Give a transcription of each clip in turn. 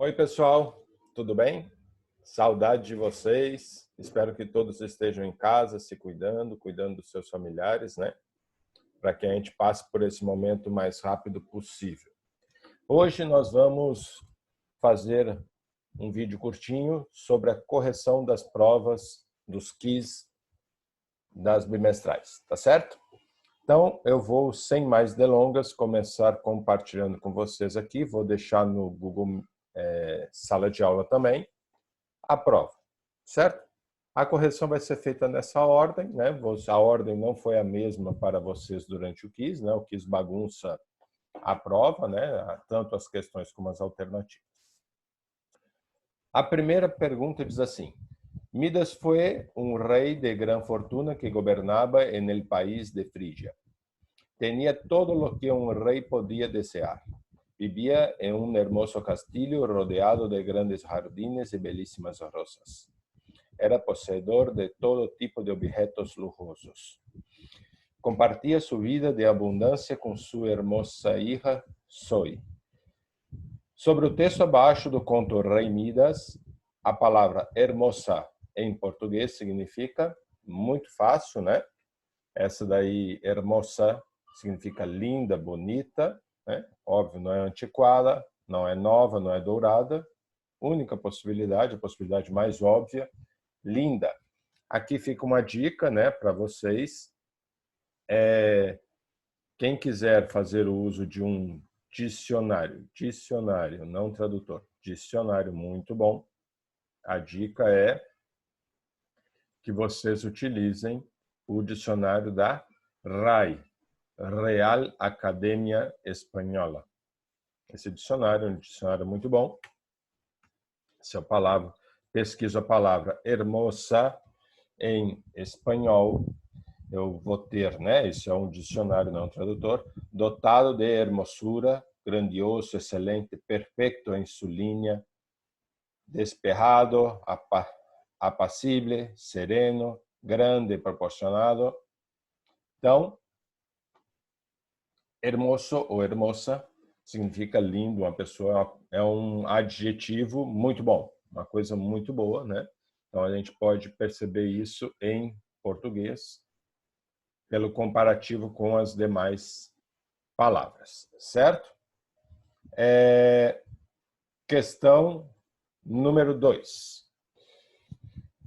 Oi, pessoal, tudo bem? Saudade de vocês. Espero que todos estejam em casa, se cuidando, cuidando dos seus familiares, né? Para que a gente passe por esse momento o mais rápido possível. Hoje nós vamos fazer um vídeo curtinho sobre a correção das provas dos quiz das bimestrais, tá certo? Então, eu vou, sem mais delongas, começar compartilhando com vocês aqui. Vou deixar no Google Sala de Aula também a prova, certo? A correção vai ser feita nessa ordem, né? A ordem não foi a mesma para vocês durante o quiz, né? O quiz bagunça a prova, né? Tanto as questões como as alternativas. A primeira pergunta diz assim: Midas foi um rei de gran fortuna que governava en el país de Frigia. Tenía todo lo que un rey podía desear. Vivía en un hermoso castillo rodeado de grandes jardines y bellísimas rosas. Era poseedor de todo tipo de objetos lujosos. Compartía su vida de abundancia con su hermosa hija, Zoe. Sobre o texto abaixo do conto Rei Midas, a palavra hermosa em português significa muito fácil, né? Essa daí, hermosa, significa linda, bonita, né? Óbvio, não é antiquada, não é nova, não é dourada. Única possibilidade, a possibilidade mais óbvia, linda. Aqui fica uma dica, né, para vocês. Quem quiser fazer o uso de um dicionário, não tradutor, dicionário muito bom, a dica é que vocês utilizem o dicionário da RAE, Real Academia Espanhola. Esse dicionário é um dicionário muito bom. Se a palavra, pesquiso a palavra hermosa em espanhol, eu vou ter, né? Esse é um dicionário, não tradutor, dotado de hermosura, grandioso, excelente, perfeito em sua linha, despejado, apacible, sereno, grande, proporcionado. Então, hermoso ou hermosa significa lindo, uma pessoa, é um adjetivo muito bom, uma coisa muito boa, né? Então a gente pode perceber isso em português pelo comparativo com as demais palavras, certo? Questão número 2.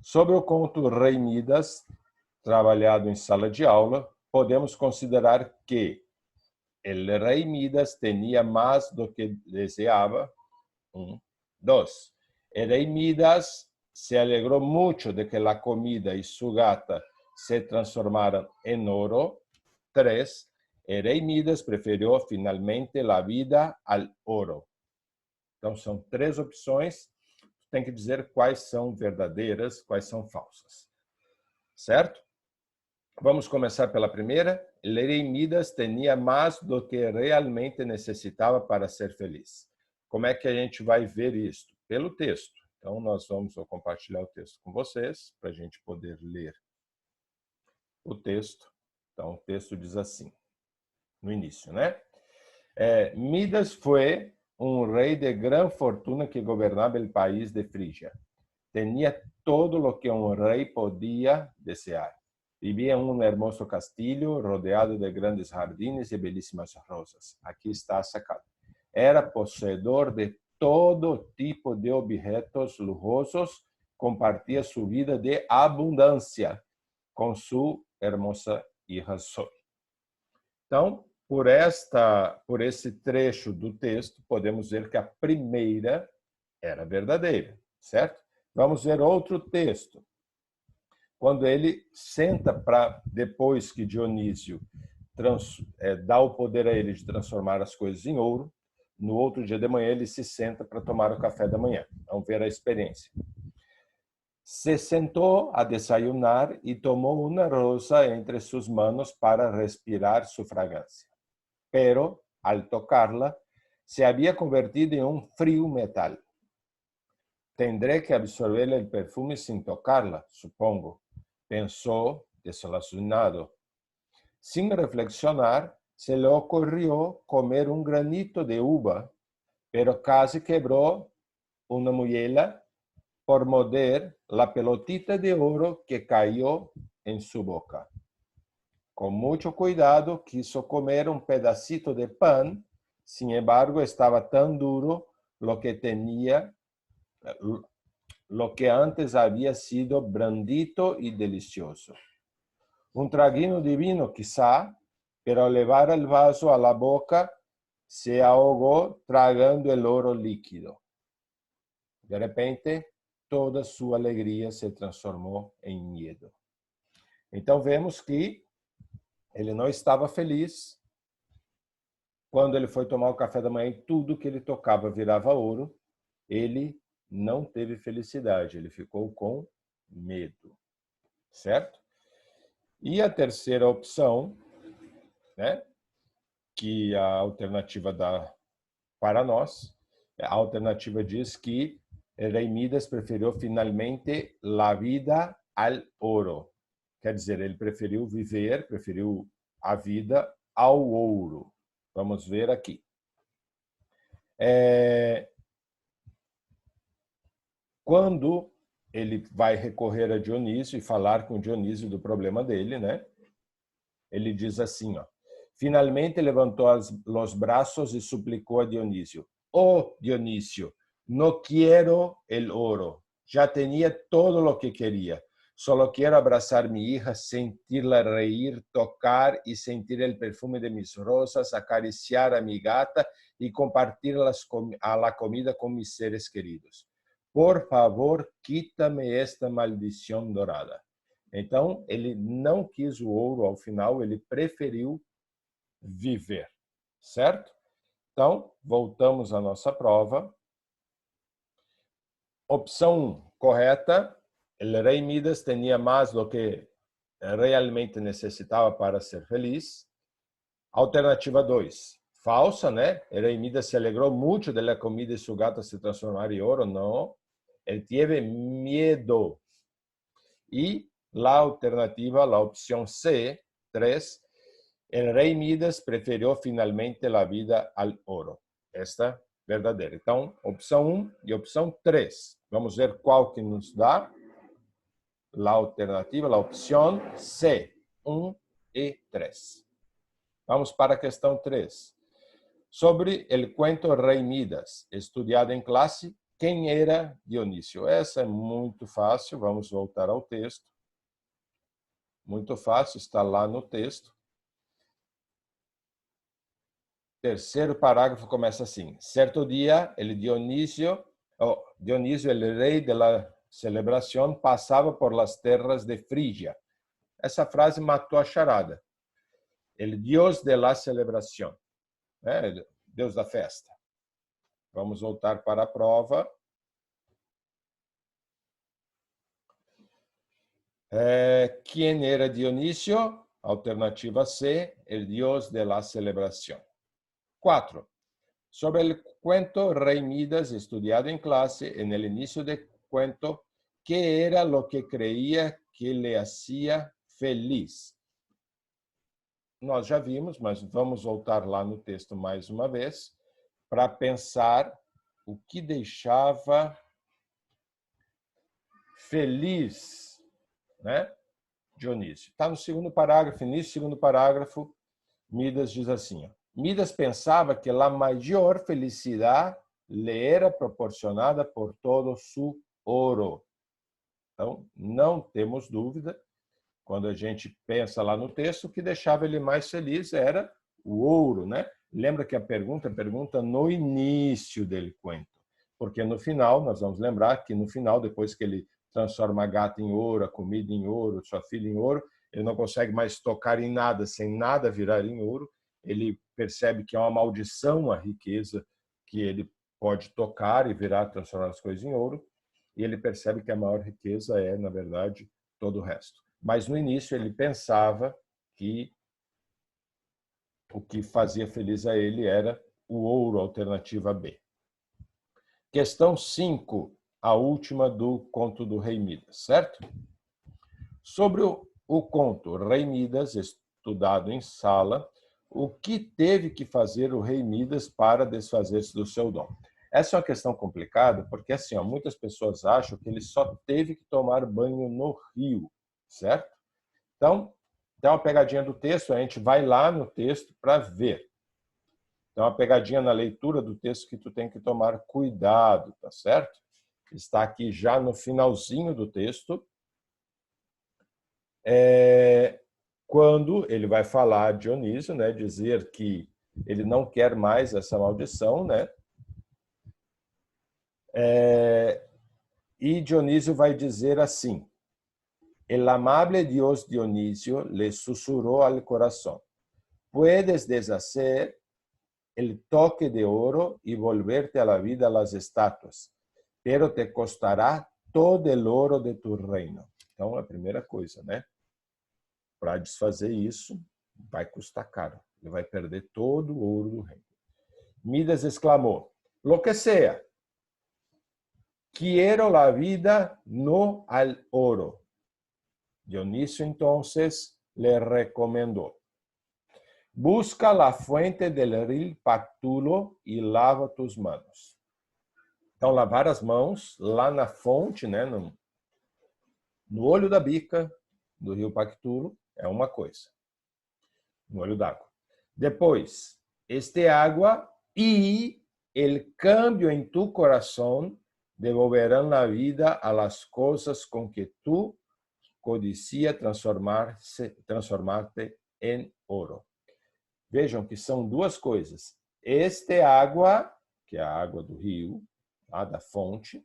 Sobre o conto Rei Midas, trabalhado em sala de aula, podemos considerar que el rey Midas tenía más do que deseaba. 2. El rey Midas se alegró mucho de que la comida y su gata se transformaran en oro. 3. El rey Midas preferiu finalmente la vida al oro. Então, são 3 opções. Tem que dizer quais são verdadeiras, quais são falsas. Certo? Vamos começar pela primeira. El rey Midas tenía más do que realmente necessitava para ser feliz. Como é que a gente vai ver isso? Pelo texto. Então, vou compartilhar o texto com vocês, para a gente poder ler o texto. Então, o texto diz assim, no início, né? Midas foi um rei de gran fortuna que governava o país de Frigia. Tenía todo lo que un rey podía desear. Vivía en un hermoso castillo rodeado de grandes jardines y bellísimas rosas. Aquí está sacado. Era poseedor de todo tipo de objetos lujosos. Compartía su vida de abundancia com sua hermosa hija Zoe. Então, por esse trecho do texto, podemos ver que a primeira era verdadeira, certo? Vamos ver outro texto. Quando ele senta para, depois que Dionísio dá o poder a ele de transformar as coisas em ouro, no outro dia de manhã ele se senta para tomar o café da manhã. Vamos ver a experiência. Se sentou a desayunar e tomou uma rosa entre suas manos para respirar sua fragrância. Pero, al tocarla, se había convertido en un frío metal. Tendré que absorber el perfume sin tocarla, supongo, pensó desilusionado. Sin reflexionar, se le ocurrió comer un granito de uva, pero casi quebró una muela por morder la pelotita de oro que cayó en su boca. Con mucho cuidado quiso comer un pedacito de pan, sin embargo estaba tan duro lo que antes había sido blandito y delicioso. Un traguino divino quizá, pero al llevar el vaso a la boca se ahogó tragando el oro líquido. De repente, toda su alegría se transformou em medo. Então vemos que ele não estava feliz quando ele foi tomar o café da manhã e tudo que ele tocava virava ouro. Ele não teve felicidade, ele ficou com medo, certo? E a terceira opção, né, que a alternativa dá para nós, a alternativa diz que Rei Midas preferiu finalmente a vida ao ouro. Quer dizer, ele preferiu a vida ao ouro. Vamos ver aqui. Quando ele vai recorrer a Dionísio e falar com Dionísio do problema dele, né? Ele diz assim, ó: finalmente levantou os braços e suplicou a Dionísio: "Oh, Dionísio, no quiero el oro. Ya tenía todo lo que quería. Solo quiero abrazar a mi hija, sentirla reír, tocar y sentir el perfume de mis rosas, acariciar a mi gata y compartir a la comida con mis seres queridos. Por favor, quítame esta maldição dourada." Então, ele não quis o ouro ao final, ele preferiu viver, certo? Então, voltamos à nossa prova. Opção 1, correta. El rei Midas tinha mais do que realmente necessitava para ser feliz. Alternativa 2, falsa, né? El rei Midas se alegrou muito da comida e sua gata se transformar em ouro. Não, ele teve medo. E a alternativa, a opção C, 3, el rei Midas preferiu finalmente a vida ao ouro. Esta verdadeira. Então, opção 1 e opção 3. Vamos ver qual que nos dá a alternativa, a opção C, 1 e 3. Vamos para a questão 3. Sobre o cuento Rei Midas, estudado em classe, quem era Dionísio? Essa é muito fácil, vamos voltar ao texto. Muito fácil, está lá no texto. Terceiro parágrafo começa assim: certo dia, Dionísio, el rei da celebração, passava por las terras de Frígia. Essa frase matou a charada. El Dios de la celebração, né? Deus da festa. Vamos voltar para a prova. Quem era Dionísio? Alternativa C, el Dios de la celebração. 4. Sobre el cuento Rei Midas, estudiado en clase, en el inicio del cuento, ¿qué era lo que creía que le hacía feliz? Nós já vimos, mas vamos voltar lá no texto mais uma vez, para pensar o que deixava feliz, né, Dionísio. Está no segundo parágrafo, início do segundo parágrafo, Midas diz assim, ó: Midas pensava que a maior felicidade lhe era proporcionada por todo su ouro. Então, não temos dúvida, quando a gente pensa lá no texto, o que deixava ele mais feliz era o ouro, né? Lembra que a pergunta no início do cuento, porque no final, nós vamos lembrar que no final, depois que ele transforma a gata em ouro, a comida em ouro, sua filha em ouro, ele não consegue mais tocar em nada, sem nada virar em ouro. Ele percebe que é uma maldição a riqueza que ele pode tocar e virar, transformar as coisas em ouro. E ele percebe que a maior riqueza é, na verdade, todo o resto. Mas no início ele pensava que o que fazia feliz a ele era o ouro, alternativa B. Questão 5, a última do conto do Rei Midas, certo? Sobre o conto Rei Midas, estudado em sala, o que teve que fazer o Rei Midas para desfazer-se do seu dom? Essa é uma questão complicada, porque assim, ó, muitas pessoas acham que ele só teve que tomar banho no rio, certo? Então, tem uma pegadinha do texto, a gente vai lá no texto para ver. Tem uma pegadinha na leitura do texto que tu tem que tomar cuidado, tá certo? Está aqui já no finalzinho do texto. Quando ele vai falar a Dionísio, né, dizer que ele não quer mais essa maldição, né? E Dionísio vai dizer assim: El amable Dios Dionisio le susurró al corazón: puedes deshacer el toque de oro y volverte a la vida las estatuas, pero te costará todo el oro de tu reino. Então, a primeira coisa, né? Para desfazer isso, vai custar caro. Ele vai perder todo o ouro do reino. Midas exclamou: lo que sea, quiero la vida, no al oro. Dionisio entonces le recomendó: busca la fuente del río Pactulo y lava tus manos. Então, lavar as mãos lá na fonte, né, no olho da bica do rio Pactulo, é uma coisa. No olho d'água. Depois, este água y el cambio en tu corazón devolverán la vida a las cosas con que tú codicia transformar-te em ouro. Vejam que são duas coisas. Este água, que é a água do rio, lá da fonte,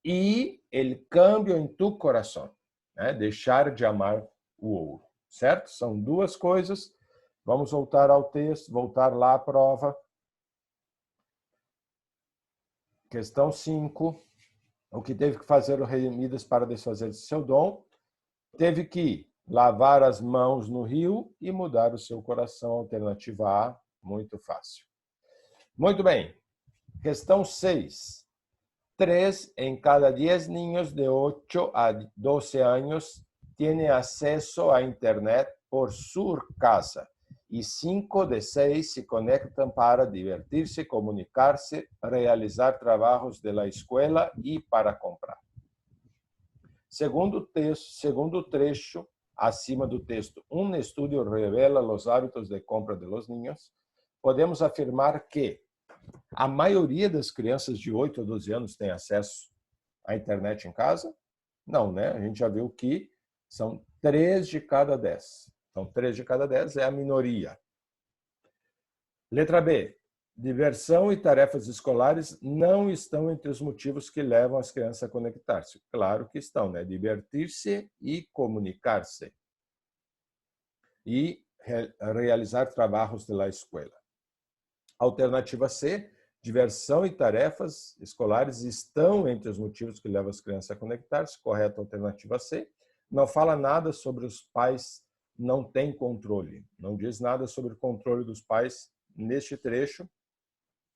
e el cambio em tu coração, né? Deixar de amar o ouro, certo? São duas coisas. Vamos voltar ao texto, voltar lá à prova. Questão 5. O que teve que fazer o rei Midas para desfazer de seu dom? Teve que lavar as mãos no rio e mudar o seu coração. Alternativa A, muito fácil. Muito bem. Questão 6. 3 em cada 10 niños de 8 a 12 anos têm acesso à internet por sua casa e 5 de 6 se conectam para divertir-se, comunicar-se, realizar trabalhos da escola e para comprar. Segundo trecho, acima do texto, um estudo revela os hábitos de compra de los niños, podemos afirmar que a maioria das crianças de 8 a 12 anos tem acesso à internet em casa? Não, né? A gente já viu que são 3 de cada 10. Então, 3 de cada 10 é a minoria. Letra B. Diversão e tarefas escolares não estão entre os motivos que levam as crianças a conectar-se. Claro que estão, né? Divertir-se e comunicar-se. E realizar trabalhos da escola. Alternativa C. Diversão e tarefas escolares estão entre os motivos que levam as crianças a conectar-se. Correta, alternativa C. Não fala nada sobre os pais não têm controle. Não diz nada sobre o controle dos pais neste trecho.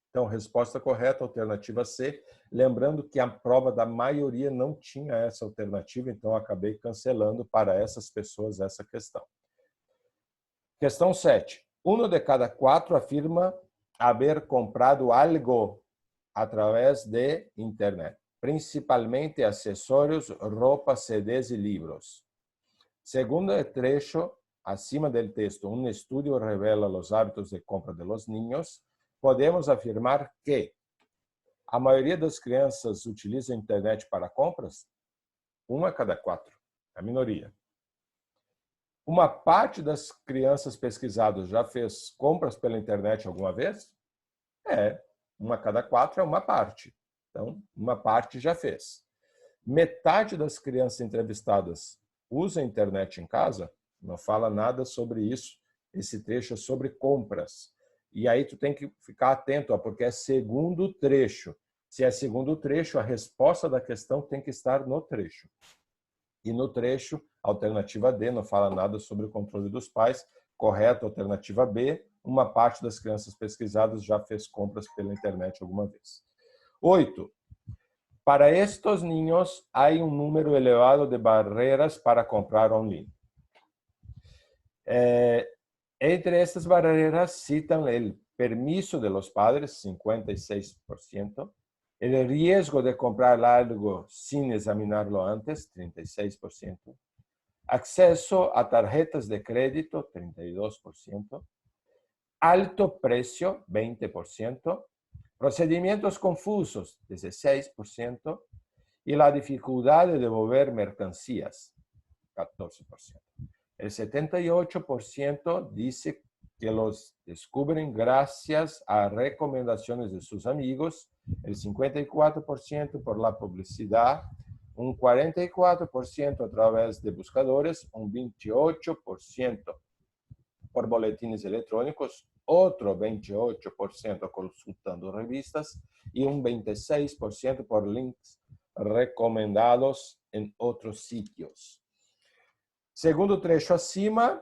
Então, resposta correta, alternativa C. Lembrando que a prova da maioria não tinha essa alternativa, então acabei cancelando para essas pessoas essa questão. Questão 7. 1 de cada 4 afirma haber comprado algo através de internet, principalmente acessórios, roupa, CDs e livros. Segundo trecho, acima do texto, um estudo revela os hábitos de compra de los niños, podemos afirmar que a maioria das crianças utiliza a internet para compras? 1 a cada 4, a minoria. Uma parte das crianças pesquisadas já fez compras pela internet alguma vez? 1 a cada 4 é uma parte. Então, uma parte já fez. Metade das crianças entrevistadas usa a internet em casa? Não fala nada sobre isso. Esse trecho é sobre compras. E aí tu tem que ficar atento, porque é segundo trecho. Se é segundo trecho, a resposta da questão tem que estar no trecho. E no trecho, alternativa D, não fala nada sobre o controle dos pais. Correto, alternativa B, uma parte das crianças pesquisadas já fez compras pela internet alguma vez. 8. Para estes niños, há um número elevado de barreiras para comprar online. Entre estas barreiras citam o permiso de los padres, 56%, el riesgo de comprar algo sin examinarlo antes, 36%, acceso a tarjetas de crédito, 32%, alto precio, 20%, procedimientos confusos, 16%, y la dificultad de devolver mercancías, 14%. El 78% dice que los descubren gracias a recomendaciones de sus amigos, el 54% por la publicidad, un 44% a través de buscadores, un 28% por boletines electrónicos, otro 28% consultando revistas y un 26% por links recomendados en outros sítios. Segundo trecho acima,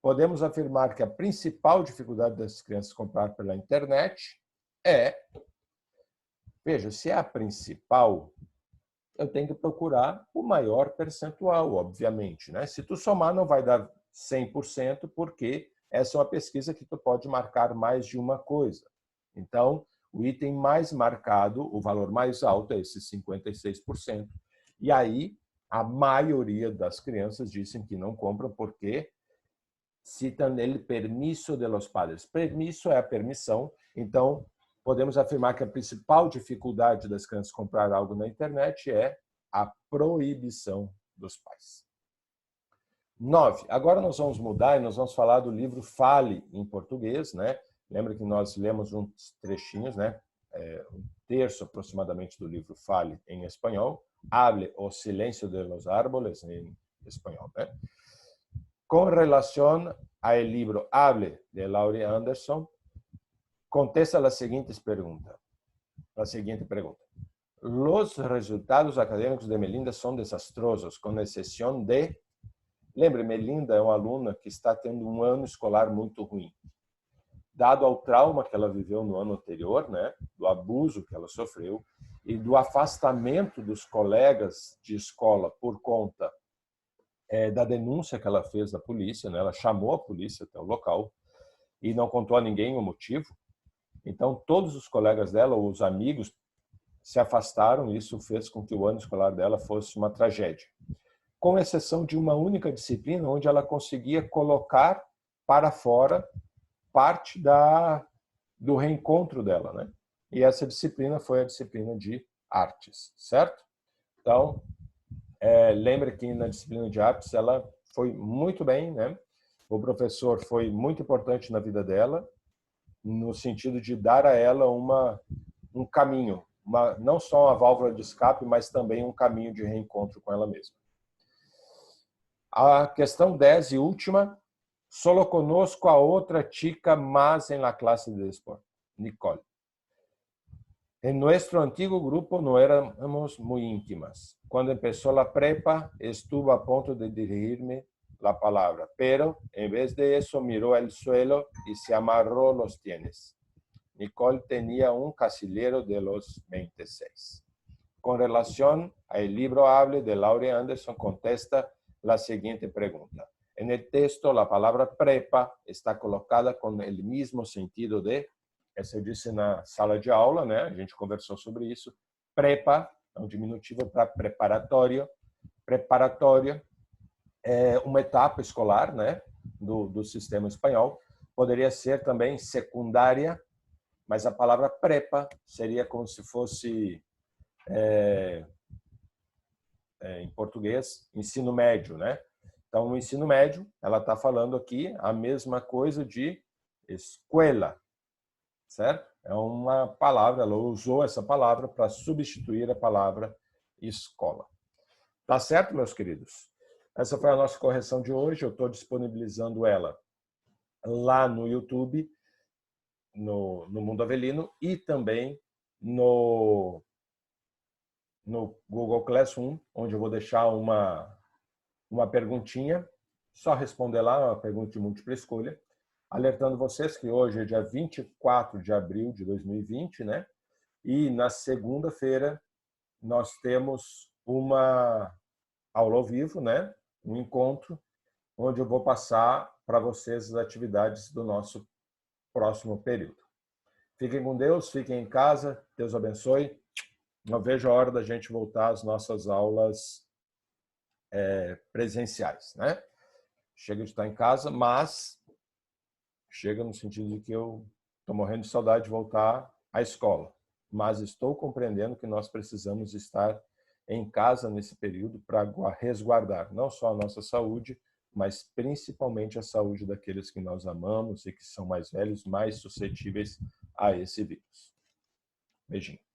podemos afirmar que a principal dificuldade das crianças comprar pela internet é, veja, se é a principal, eu tenho que procurar o maior percentual, obviamente, né? Se tu somar, não vai dar 100%, porque essa é uma pesquisa que tu pode marcar mais de uma coisa. Então, o item mais marcado, o valor mais alto é esse 56%. E aí, a maioria das crianças dizem que não compram porque citam ele permiso de los padres. Permiso é a permissão, então podemos afirmar que a principal dificuldade das crianças comprar algo na internet é a proibição dos pais. 9. Agora nós vamos mudar e nós vamos falar do livro Fale em Português, né? Lembra que nós lemos uns trechinhos, né? Um terço aproximadamente do livro Fale em espanhol, Hable o Silêncio de los Árboles em espanhol, né? Com relação ao livro Hable de Laurie Anderson, contesta a seguinte pergunta. Los resultados acadêmicos de Melinda são desastrosos, com exceção de... Lembre, Melinda é uma aluna que está tendo um ano escolar muito ruim. Dado ao trauma que ela viveu no ano anterior, né, do abuso que ela sofreu e do afastamento dos colegas de escola por conta da denúncia que ela fez da polícia, né, ela chamou a polícia até o local e não contou a ninguém o motivo. Então, todos os colegas dela, ou os amigos, se afastaram e isso fez com que o ano escolar dela fosse uma tragédia. Com exceção de uma única disciplina onde ela conseguia colocar para fora parte do reencontro dela, né? E essa disciplina foi a disciplina de artes, certo? Então, lembre que na disciplina de artes ela foi muito bem, né? O professor foi muito importante na vida dela, no sentido de dar a ela um caminho, não só uma válvula de escape, mas também um caminho de reencontro com ela mesma. A questão 10 e última. Solo conozco a otra chica más en la clase de deporte, Nicole. En nuestro antiguo grupo no éramos muy íntimas. Cuando empezó la prepa, estuvo a punto de dirigirme la palabra, pero en vez de eso miró al suelo y se amarró los tienes. Nicole tenía un casillero de los 26. Con relación al libro Hable de Laurie Anderson, contesta la siguiente pregunta. En el texto, la palabra prepa está colocada con el mismo sentido de, essa eu disse na sala de aula, né? A gente conversou sobre isso. Prepa é um diminutivo para preparatório. Preparatório é uma etapa escolar, né? Do sistema espanhol. Poderia ser também secundária, mas a palavra prepa seria como se fosse, em português, ensino médio, né? Então, no ensino médio, ela está falando aqui a mesma coisa de escuela, certo? É uma palavra, ela usou essa palavra para substituir a palavra escola. Tá certo, meus queridos? Essa foi a nossa correção de hoje. Eu estou disponibilizando ela lá no YouTube, no Mundo Avelino, e também no Google Classroom, onde eu vou deixar uma perguntinha, só responder lá, uma pergunta de múltipla escolha, alertando vocês que hoje é dia 24 de abril de 2020, né? E na segunda-feira nós temos uma aula ao vivo, né? Um encontro, onde eu vou passar para vocês as atividades do nosso próximo período. Fiquem com Deus, fiquem em casa. Deus abençoe. Não vejo a hora da gente voltar às nossas aulas presenciais, né? Chega de estar em casa, mas chega no sentido de que eu estou morrendo de saudade de voltar à escola. Mas estou compreendendo que nós precisamos estar em casa nesse período para resguardar não só a nossa saúde, mas principalmente a saúde daqueles que nós amamos e que são mais velhos, mais suscetíveis a esse vírus. Beijinho.